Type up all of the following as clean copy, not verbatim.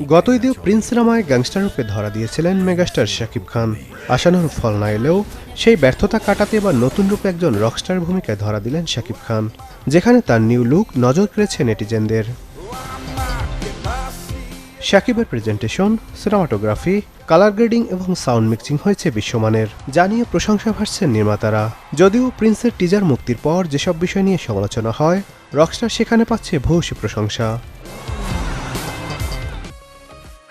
গত ঈদে প্রিন্স সিনেমায় গ্যাংস্টার রূপে ধরা দিয়েছিলেন মেগাস্টার শাকিব খান। আশানুরূপ ফল না এলেও সেই ব্যর্থতা কাটাতে এবার নতুন রূপে একজন রকস্টার ভূমিকায় ধরা দিলেন শাকিব খান, যেখানে তার নিউ লুক নজর কেড়েছে নেটিজেনদের। শাকিবের প্রেজেন্টেশন, সিনেমাটোগ্রাফি, কালার গ্রেডিং এবং সাউন্ড মিক্সিং হয়েছে বিশ্বমানের, যা নিয়ে প্রশংসা ভাসছেন নির্মাতারা। যদিও প্রিন্সের টিজার মুক্তির পর যেসব বিষয় নিয়ে সমালোচনা হয়, রকস্টার সেখানে পাচ্ছে ভূয়সী প্রশংসা।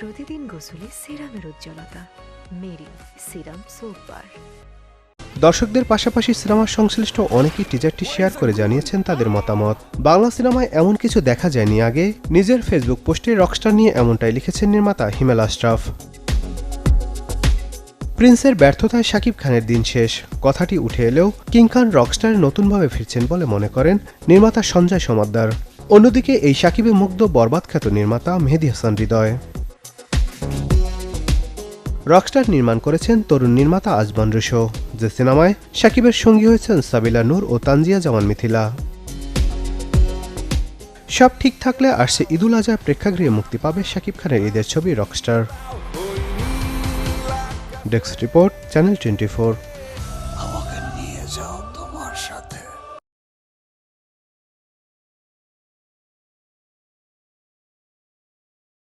প্রতিদিন গোসলে সিরামের উজ্জ্বলতা, মেরি সিরাম সোপ বার। দর্শকদের পাশাপাশি সিনেমার সংশ্লিষ্ট অনেকেই টিজারটি শেয়ার করে জানিয়েছেন তাদের মতামত। বাংলা সিনেমায় এমন কিছু দেখা যায়নি আগে, নিজের ফেসবুক পোস্টে রকস্টার নিয়ে এমনটাই লিখেছেন নির্মাতা হিমেল আশরাফ। প্রিন্সের ব্যর্থতায় শাকিব খানের দিন শেষ কথাটি উঠে এলেও কিং খান রকস্টারে নতুনভাবে ফিরছেন বলে মনে করেন নির্মাতা সঞ্জয় সমাদ্দার। অন্যদিকে এই শাকিবে মুগ্ধ বরবাদ খ্যাত নির্মাতা মেহেদী হাসান হৃদয়। রকস্টার নির্মাণ করেছেন তরুণ নির্মাতা আজমান রুশো, যে সিনেমায় শাকিবের সঙ্গী হয়েছেন সাবিলা নূর ও তানজিয়া জামান মিথিলা। সব ঠিক থাকলে আসছে ঈদুল আজহায় প্রেক্ষাগৃহে মুক্তি পাবে শাকিব খানের ঈদের ছবি রকস্টার। Desk report, channel 24।